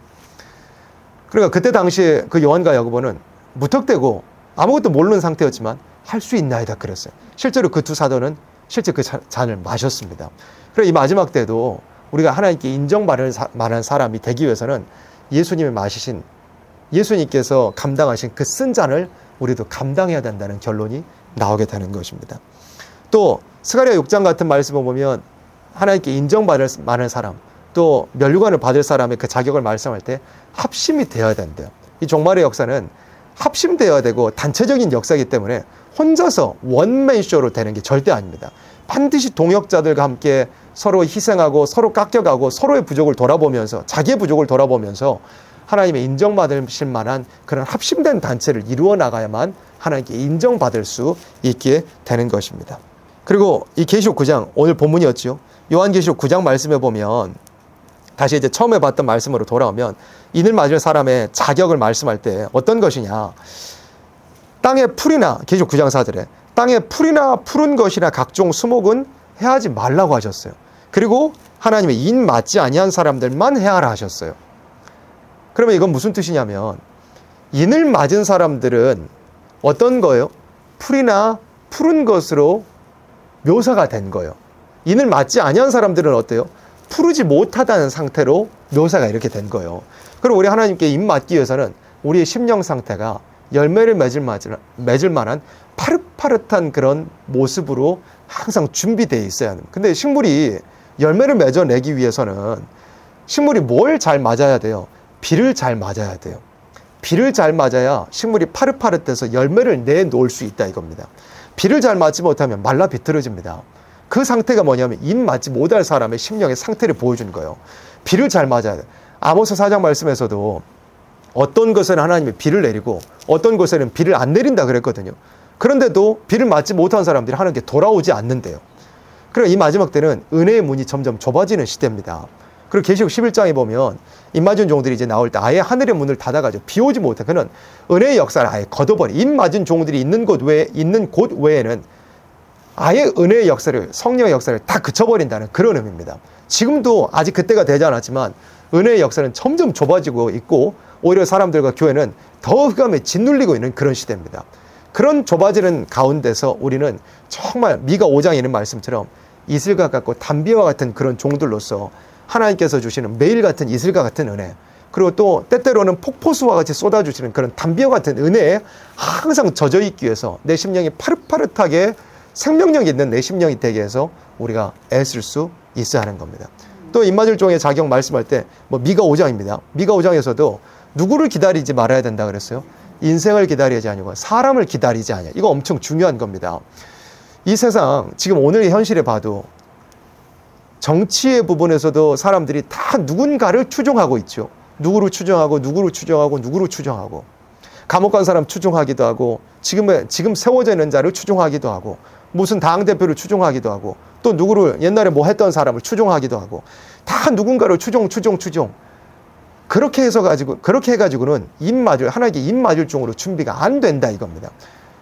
그러니까 그때 당시에 그 요한과 야고보는 무턱대고 아무것도 모르는 상태였지만 할 수 있나이다 그랬어요. 실제로 그 두 사도는 실제 그 잔을 마셨습니다. 그래서 이 마지막 때도 우리가 하나님께 인정받을 만한 사람이 되기 위해서는 예수님이 마시신, 예수님께서 감당하신 그 쓴 잔을 우리도 감당해야 된다는 결론이 나오게 되는 것입니다. 또 스가랴 6장 같은 말씀을 보면 하나님께 인정받을 만한 사람, 또 면류관을 받을 사람의 그 자격을 말씀할 때 합심이 되어야 된대요. 이 종말의 역사는 합심되어야 되고 단체적인 역사이기 때문에 혼자서 원맨쇼로 되는 게 절대 아닙니다. 반드시 동역자들과 함께 서로 희생하고 서로 깎여가고 서로의 부족을 돌아보면서, 자기의 부족을 돌아보면서 하나님의 인정받으실 만한 그런 합심된 단체를 이루어 나가야만 하나님께 인정받을 수 있게 되는 것입니다. 그리고 이 계시록 9장, 오늘 본문이었죠. 요한계시록 9장 말씀에 보면, 다시 이제 처음에 봤던 말씀으로 돌아오면 인을 맞을 사람의 자격을 말씀할 때 어떤 것이냐, 땅의 풀이나, 계시록 9장 4절에 땅의 풀이나 푸른 것이나 각종 수목은 해하지 말라고 하셨어요. 그리고 하나님의 인 맞지 아니한 사람들만 해하라 하셨어요. 그러면 이건 무슨 뜻이냐면, 인을 맞은 사람들은 어떤 거예요? 풀이나 푸른 것으로 묘사가 된 거예요. 인을 맞지 아니한 사람들은 어때요? 푸르지 못하다는 상태로 묘사가 이렇게 된 거예요. 그리고 우리 하나님께 인 맞기 위해서는 우리의 심령 상태가 열매를 맺을 만한 파릇파릇한 그런 모습으로 항상 준비되어 있어야 합니다. 근데 식물이 열매를 맺어내기 위해서는 식물이 뭘 잘 맞아야 돼요? 비를 잘 맞아야 돼요. 비를 잘 맞아야 식물이 파릇파릇해서 열매를 내놓을 수 있다 이겁니다. 비를 잘 맞지 못하면 말라 비틀어집니다. 그 상태가 뭐냐면 인 맞지 못할 사람의 심령의 상태를 보여주는 거예요. 비를 잘 맞아야 돼요. 아모스 4장 말씀에서도 어떤 것에는 하나님이 비를 내리고 어떤 것에는 비를 안 내린다 그랬거든요. 그런데도 비를 맞지 못한 사람들이 하나님께 돌아오지 않는데요. 그러니까 이 마지막 때는 은혜의 문이 점점 좁아지는 시대입니다. 그리고 계시록 11장에 보면 입 맞은 종들이 이제 나올 때 아예 하늘의 문을 닫아가지고 비 오지 못해. 그는 은혜의 역사를 아예 걷어버려. 입 맞은 종들이 있는 곳 외에는 아예 은혜의 역사를, 성령의 역사를 다 그쳐버린다는 그런 의미입니다. 지금도 아직 그때가 되지 않았지만 은혜의 역사는 점점 좁아지고 있고, 오히려 사람들과 교회는 더 흑암에 짓눌리고 있는 그런 시대입니다. 그런 좁아지는 가운데서 우리는 정말 미가 5장에 있는 말씀처럼 이슬과 같고 담비와 같은 그런 종들로서 하나님께서 주시는 매일 같은 이슬과 같은 은혜, 그리고 또 때때로는 폭포수와 같이 쏟아주시는 그런 담비와 같은 은혜에 항상 젖어 있기 위해서 내 심령이 파릇파릇하게 생명력 있는 내 심령이 되게 해서 우리가 애쓸 수 있어야 하는 겁니다. 또 입맞을 종의 자격 말씀할 때 미가 5장입니다. 미가 5장에서도 누구를 기다리지 말아야 된다 그랬어요? 인생을 기다리지 아니고 사람을 기다리지 않아요. 이거 엄청 중요한 겁니다. 이 세상 지금 오늘의 현실에 봐도 정치의 부분에서도 사람들이 다 누군가를 추종하고 있죠. 누구를 추종하고 누구를 추종하고 누구를 추종하고, 감옥 간 사람 추종하기도 하고, 지금 세워져 있는 자를 추종하기도 하고, 무슨 당대표를 추종하기도 하고, 또 누구를 옛날에 뭐 했던 사람을 추종하기도 하고, 다 누군가를 추종. 그렇게 해가지고는 하나님께 입 맞을 종으로 준비가 안 된다 이겁니다.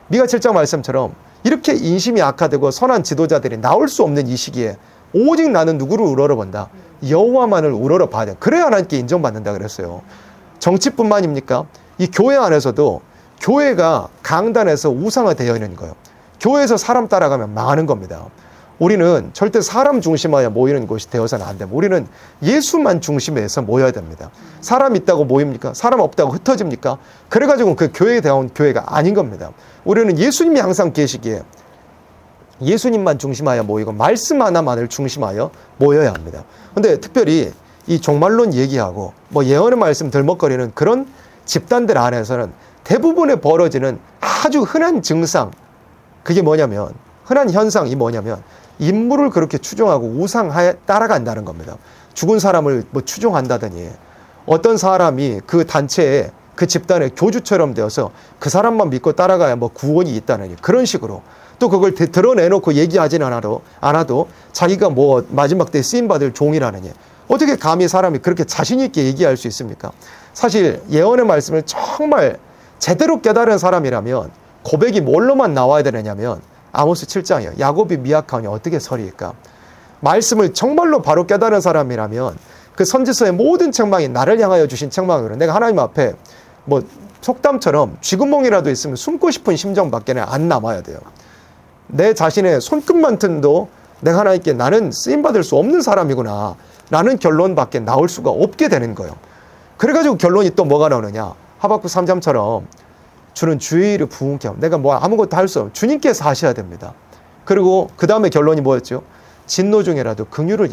미가 7장 말씀처럼 이렇게 인심이 악화되고 선한 지도자들이 나올 수 없는 이 시기에 오직 나는 누구를 우러러본다? 여호와만을 우러러봐야 돼. 그래야 하나님께 인정받는다 그랬어요. 정치뿐만입니까? 이 교회 안에서도 교회가 강단에서 우상화되어 있는 거예요. 교회에서 사람 따라가면 망하는 겁니다. 우리는 절대 사람 중심하여 모이는 곳이 되어서는 안 됩니다. 우리는 예수만 중심에서 모여야 됩니다. 사람 있다고 모입니까? 사람 없다고 흩어집니까? 그래가지고 그 교회에 대한 교회가 아닌 겁니다. 우리는 예수님이 항상 계시기에 예수님만 중심하여 모이고 말씀 하나만을 중심하여 모여야 합니다. 근데 특별히 이 종말론 얘기하고 뭐 예언의 말씀 들먹거리는 그런 집단들 안에서는 대부분의 벌어지는 아주 흔한 증상, 그게 뭐냐면, 흔한 현상이 뭐냐면 인물을 그렇게 추종하고 우상하에 따라간다는 겁니다. 죽은 사람을 뭐 추종한다더니 어떤 사람이 그 단체에 그 집단의 교주처럼 되어서 그 사람만 믿고 따라가야 뭐 구원이 있다느니 그런 식으로 또 그걸 드러내놓고 얘기하진 않아도 자기가 뭐 마지막 때 쓰임받을 종이라느니 어떻게 감히 사람이 그렇게 자신 있게 얘기할 수 있습니까? 사실 예언의 말씀을 정말 제대로 깨달은 사람이라면 고백이 뭘로만 나와야 되느냐면 아모스 7장이에요. 야곱이 미약하니 어떻게 서리일까? 말씀을 정말로 바로 깨달은 사람이라면 그 선지서의 모든 책망이 나를 향하여 주신 책망으로 내가 하나님 앞에 뭐 속담처럼 쥐구멍이라도 있으면 숨고 싶은 심정밖에 안 남아야 돼요. 내 자신의 손끝만큼도 내가 하나님께 나는 쓰임받을 수 없는 사람이구나 라는 결론밖에 나올 수가 없게 되는 거예요. 그래가지고 결론이 또 뭐가 나오느냐, 하박국 3장처럼 주는 주의 일을 부흥케 하고 내가 뭐 아무것도 할 수 없어요. 주님께서 하셔야 됩니다. 그리고 그 다음에 결론이 뭐였죠? 진노 중에라도 긍휼을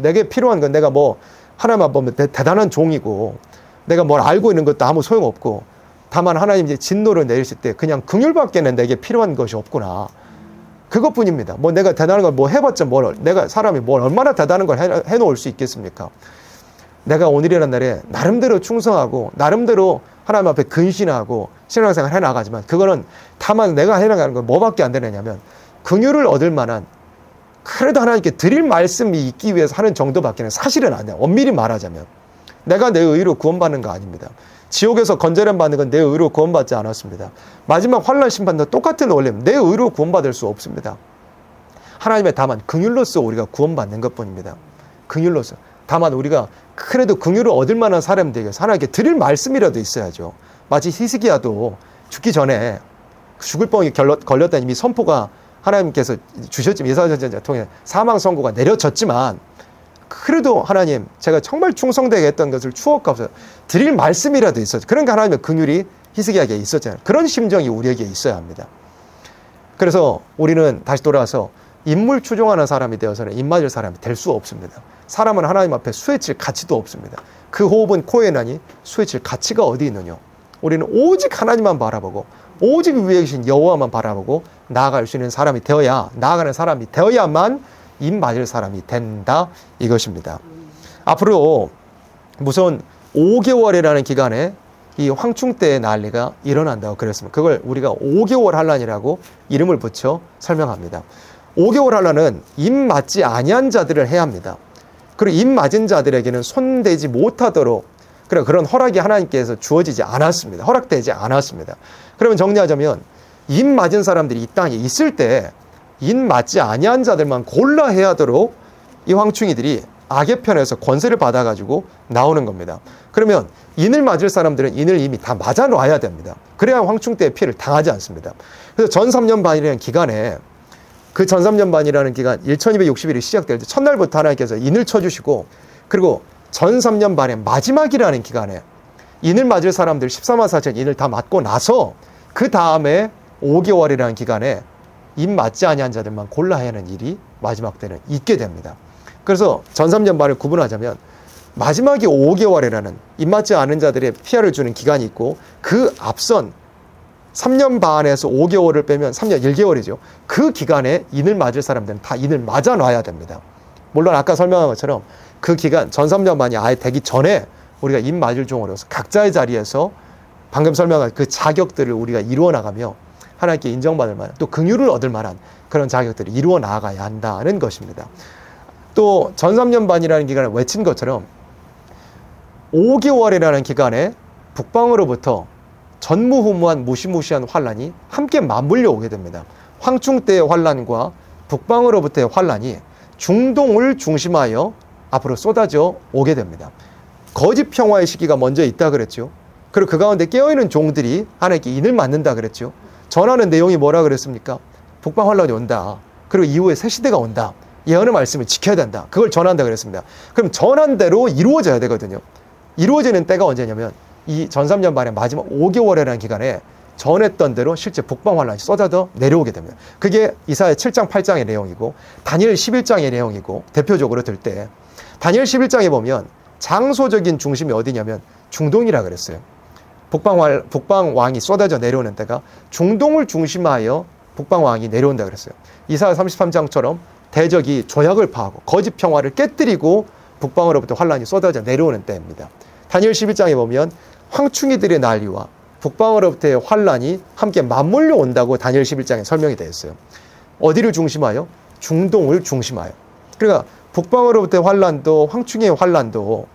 내게 필요한 건 내가 뭐 하나님 앞에 보면 대단한 종이고 내가 뭘 알고 있는 것도 아무 소용없고 다만 하나님 이제 진노를 내리실 때 그냥 긍휼밖에는 내게 필요한 것이 없구나. 그것뿐입니다. 뭐 내가 대단한 걸 뭐 해봤자 내가 사람이 뭘 얼마나 대단한 걸 해놓을 수 있겠습니까? 내가 오늘이라는 날에 나름대로 충성하고 나름대로 하나님 앞에 근신하고 신앙생활 해나가지만 그거는 다만 내가 해나가는 건 뭐밖에 안 되느냐면 긍휼을 얻을 만한 그래도 하나님께 드릴 말씀이 있기 위해서 하는 정도밖에는 사실은 아니야. 엄밀히 말하자면 내가 내 의로 구원받는 거 아닙니다. 지옥에서 건져냄 받는 건 내 의로 구원받지 않았습니다. 마지막 환난 심판도 똑같은 원리입니다. 내 의로 구원받을 수 없습니다. 하나님의 다만 긍휼로서 우리가 구원받는 것뿐입니다. 긍휼로서. 다만 우리가 그래도 긍휼을 얻을 만한 사람이 되기 위해서 하나님께 드릴 말씀이라도 있어야죠. 마치 히스기야도 죽기 전에 죽을 뻥에 걸렸다는 이미 선포가 하나님께서 주셨지만 예사전쟁을 통해 사망 선고가 내려졌지만 그래도 하나님 제가 정말 충성되게 했던 것을 추억하면서 드릴 말씀이라도 있었죠. 그러니까 하나님의 긍휼이 히스기야에게 있었잖아요. 그런 심정이 우리에게 있어야 합니다. 그래서 우리는 다시 돌아와서 인물 추종하는 사람이 되어서는 입맞을 사람이 될 수 없습니다. 사람은 하나님 앞에 수혜칠 가치도 없습니다. 그 호흡은 코에 나니 수혜칠 가치가 어디 있느냐. 우리는 오직 하나님만 바라보고 오직 위에 계신 여호와만 바라보고 나아갈 수 있는 사람이 되어야 나아가는 사람이 되어야만 입 맞을 사람이 된다 이것입니다. 앞으로 무슨 5개월이라는 기간에 이 황충 때의 난리가 일어난다고 그랬습니다. 그걸 우리가 5개월 환란이라고 이름을 붙여 설명합니다. 5개월 환란은 입 맞지 아니한 자들을 해야 합니다. 그리고 입 맞은 자들에게는 손대지 못하도록 그런 허락이 하나님께서 주어지지 않았습니다. 허락되지 않았습니다. 그러면 정리하자면 입 맞은 사람들이 이 땅에 있을 때 입 맞지 아니한 자들만 골라 해야 하도록 이 황충이들이 악의 편에서 권세를 받아가지고 나오는 겁니다. 그러면 인을 맞을 사람들은 인을 이미 다 맞아 놔야 됩니다. 그래야 황충 때의 피해를 당하지 않습니다. 그래서 전 3년 반이라는 기간에 그 전 3년 반이라는 기간 1260일이 시작될 때 첫날부터 하나님께서 인을 쳐주시고 그리고 전 3년 반의 마지막이라는 기간에 인을 맞을 사람들 14만 4천 인을 다 맞고 나서 그 다음에 5개월이라는 기간에 입 맞지 아니한 자들만 골라야 하는 일이 마지막 때는 있게 됩니다. 그래서 전 3년 반을 구분하자면 마지막이 5개월이라는 입 맞지 않은 자들의 피해를 주는 기간이 있고 그 앞선 3년 반에서 5개월을 빼면 3년 1개월이죠. 그 기간에 인을 맞을 사람들은 다 인을 맞아 놔야 됩니다. 물론 아까 설명한 것처럼 그 기간 전 3년 반이 아예 되기 전에 우리가 입 맞을 종으로서 각자의 자리에서 방금 설명한 그 자격들을 우리가 이루어 나가며 하나님께 인정받을 만한 또 긍휼을 얻을 만한 그런 자격들을 이루어 나가야 한다는 것입니다. 또 전 3년 반이라는 기간을 외친 것처럼 5개월이라는 기간에 북방으로부터 전무후무한 무시무시한 환란이 함께 맞물려 오게 됩니다. 황충 때의 환란과 북방으로부터의 환란이 중동을 중심하여 앞으로 쏟아져 오게 됩니다. 거짓 평화의 시기가 먼저 있다 그랬죠. 그리고 그 가운데 깨어있는 종들이 하나님께 인을 맞는다 그랬죠. 전하는 내용이 뭐라 그랬습니까? 북방 환란이 온다. 그리고 이후에 새 시대가 온다. 예언의 말씀을 지켜야 된다. 그걸 전한다 그랬습니다. 그럼 전한 대로 이루어져야 되거든요. 이루어지는 때가 언제냐면 이 전 3년 반의 마지막 5개월이라는 기간에 전했던 대로 실제 북방 환란이 쏟아져 내려오게 됩니다. 그게 이사야 7장 8장의 내용이고 다니엘 11장의 내용이고 대표적으로 들 때 다니엘 11장에 보면 장소적인 중심이 어디냐면 중동이라 그랬어요. 북방 왕이 쏟아져 내려오는 때가 중동을 중심하여 북방 왕이 내려온다 그랬어요. 이사야 33장처럼 대적이 조약을 파하고 거짓 평화를 깨뜨리고 북방으로부터 환란이 쏟아져 내려오는 때입니다. 다니엘 11장에 보면 황충이들의 난리와 북방으로부터의 환란이 함께 맞물려 온다고 다니엘 11장에 설명이 되어 있어요. 어디를 중심하여? 중동을 중심하여. 그러니까 북방으로부터의 환란도 황충의 환란도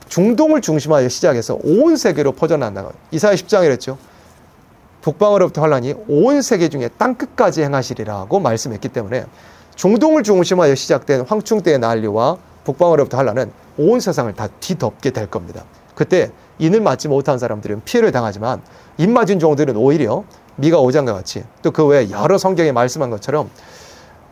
중동을 중심하여 시작해서 온 세계로 퍼져나간다고. 이사야 10장에 그랬죠. 북방으로부터 환란이 온 세계 중에 땅끝까지 행하시리라고 말씀했기 때문에 중동을 중심하여 시작된 황충 때의 난리와 북방으로부터 환란은 온 세상을 다 뒤덮게 될 겁니다. 그때 인을 맞지 못한 사람들은 피해를 당하지만 인 맞은 종들은 오히려 미가 5장과 같이 또 그 외에 여러 성경에 말씀한 것처럼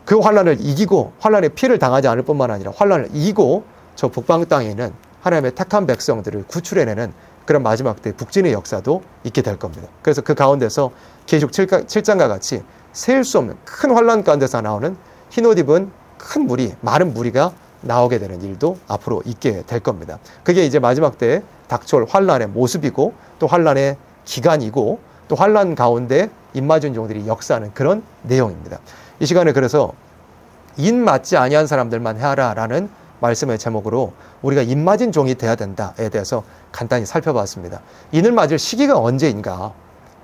그 환란을 이기고 환란에 피해를 당하지 않을 뿐만 아니라 환란을 이기고 저 북방 땅에 있는 하나님의 택한 백성들을 구출해내는 그런 마지막 때 북진의 역사도 있게 될 겁니다. 그래서 그 가운데서 계시록 7장과 같이 셀 수 없는 큰 환란 가운데서 나오는 흰옷 입은 큰 무리, 많은 무리가 나오게 되는 일도 앞으로 있게 될 겁니다. 그게 이제 마지막 때에 닥쳐올 환란의 모습이고 또 환란의 기간이고 또 환란 가운데 입맞은 종들이 역사하는 그런 내용입니다. 이 시간에 그래서 인 맞지 아니한 사람들만 해라라는 말씀의 제목으로 우리가 인 맞은 종이 돼야 된다에 대해서 간단히 살펴봤습니다. 인을 맞을 시기가 언제인가?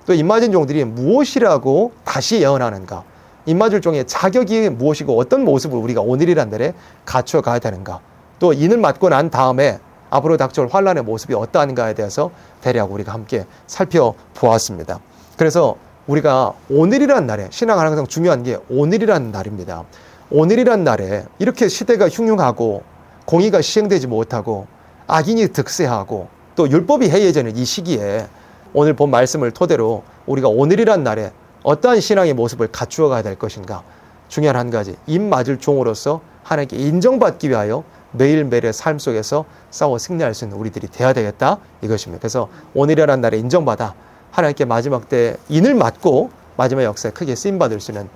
또 인 맞은 종들이 무엇이라고 다시 예언하는가? 인 맞을 종의 자격이 무엇이고 어떤 모습을 우리가 오늘이란 날에 갖춰가야 되는가? 또 인을 맞고 난 다음에 앞으로 닥쳐올 환란의 모습이 어떠한가에 대해서 대략 우리가 함께 살펴보았습니다. 그래서 우리가 오늘이란 날에 신앙은 항상 중요한 게 오늘이란 날입니다. 오늘이란 날에 이렇게 시대가 흉흉하고 공의가 시행되지 못하고 악인이 득세하고 또 율법이 해이해지는 이 시기에 오늘 본 말씀을 토대로 우리가 오늘이란 날에 어떠한 신앙의 모습을 갖추어 가야 될 것인가? 중요한 한 가지, 인 맞을 종으로서 하나님께 인정받기 위하여 매일매일의 삶 속에서 싸워 승리할 수 있는 우리들이 되어야 되겠다 이것입니다. 그래서 오늘이란 날에 인정받아 하나님께 마지막 때 인을 맞고 마지막 역사에 크게 쓰임받을 수 있는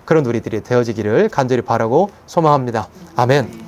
그런 우리들이 되어지기를 간절히 바라고 소망합니다. 아멘.